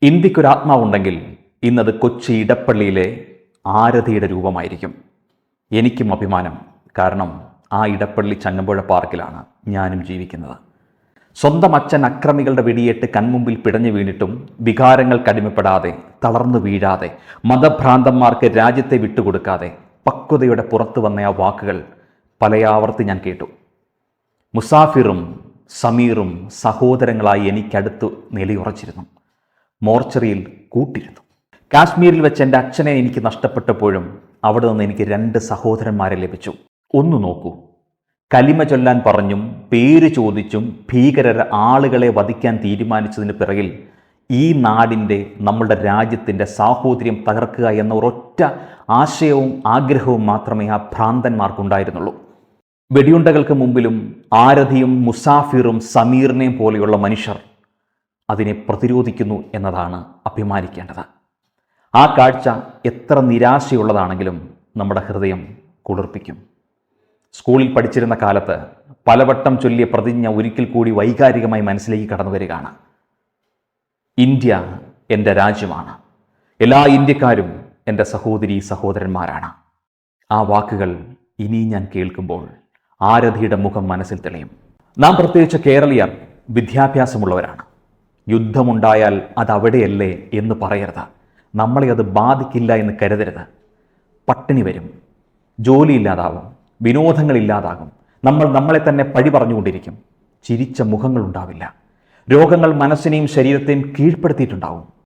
ഇന്ത്യക്കൊരാത്മാവുണ്ടെങ്കിൽ ഇന്നത് കൊച്ചി ഇടപ്പള്ളിയിലെ ആരതിയുടെ രൂപമായിരിക്കും. എനിക്കും അഭിമാനം. കാരണം ആ ഇടപ്പള്ളി ചങ്ങമ്പുഴ പാർക്കിലാണ് ഞാനും ജീവിക്കുന്നത്. സ്വന്തം അച്ഛൻ അക്രമികളുടെ വെടിയേറ്റ് കൺമുമ്പിൽ പിടഞ്ഞു വീണിട്ടും വികാരങ്ങൾക്കടിമപ്പെടാതെ, തളർന്നു വീഴാതെ, മതഭ്രാന്തന്മാർക്ക് രാജ്യത്തെ വിട്ടുകൊടുക്കാതെ പക്വതയുടെ പുറത്തു വന്ന ആ വാക്കുകൾ പലയാവർത്തി ഞാൻ കേട്ടു. മുസാഫിറും സമീറും സഹോദരങ്ങളായി എനിക്കടുത്ത് നിലയുറച്ചിരുന്നു. മോർച്ചറിയിൽ കൂട്ടിരുന്നു. കാശ്മീരിൽ വെച്ച് എൻ്റെ അച്ഛനെ എനിക്ക് നഷ്ടപ്പെട്ടപ്പോഴും അവിടെ നിന്ന് എനിക്ക് 2 സഹോദരന്മാരെ ലഭിച്ചു. ഒന്ന് നോക്കൂ, കലിമ ചൊല്ലാൻ പറഞ്ഞും പേര് ചോദിച്ചും ഭീകരർ ആളുകളെ വധിക്കാൻ തീരുമാനിച്ചതിന് പിറകിൽ ഈ നാടിൻ്റെ, നമ്മളുടെ രാജ്യത്തിൻ്റെ സാഹോദര്യം തകർക്കുക എന്ന ഒരൊറ്റ ആശയവും ആഗ്രഹവും മാത്രമേ ആ ഭ്രാന്തന്മാർക്കുണ്ടായിരുന്നുള്ളൂ. വെടിയുണ്ടകൾക്ക് മുമ്പിലും ആരതിയും മുസാഫിറും സമീറിനെയും പോലെയുള്ള മനുഷ്യർ അതിനെ പ്രതിരോധിക്കുന്നു എന്നതാണ് അഭിമാനിക്കേണ്ടത്. ആ കാഴ്ച എത്ര നിരാശയുള്ളതാണെങ്കിലും നമ്മുടെ ഹൃദയം കുളിർപ്പിക്കും. സ്കൂളിൽ പഠിച്ചിരുന്ന കാലത്ത് പലവട്ടം ചൊല്ലിയ പ്രതിജ്ഞ ഒരിക്കൽ കൂടി വൈകാരികമായി മനസ്സിലേക്ക് കടന്നു വരികയാണ്. ഇന്ത്യ എൻ്റെ രാജ്യമാണ്. എല്ലാ ഇന്ത്യക്കാരും എൻ്റെ സഹോദരീ സഹോദരന്മാരാണ്. ആ വാക്കുകൾ ഇനി ഞാൻ കേൾക്കുമ്പോൾ ആരതിയുടെ മുഖം മനസ്സിൽ തെളിയും. നാം പ്രത്യേകിച്ച് കേരളീയർ വിദ്യാഭ്യാസമുള്ളവരാണ്. യുദ്ധമുണ്ടായാൽ അതവിടെയല്ലേ എന്ന് പറയരുത്. നമ്മളെ അത് ബാധിക്കില്ല എന്ന് കരുതരുത്. പട്ടിണി വരും, ജോലിയില്ലാതാവും, വിനോദങ്ങളില്ലാതാകും, നമ്മൾ നമ്മളെ തന്നെ പഴി പറഞ്ഞുകൊണ്ടിരിക്കും. ചിരിച്ച മുഖങ്ങളുണ്ടാവില്ല. രോഗങ്ങൾ മനസ്സിനെയും ശരീരത്തെയും കീഴ്പ്പെടുത്തിയിട്ടുണ്ടാവും.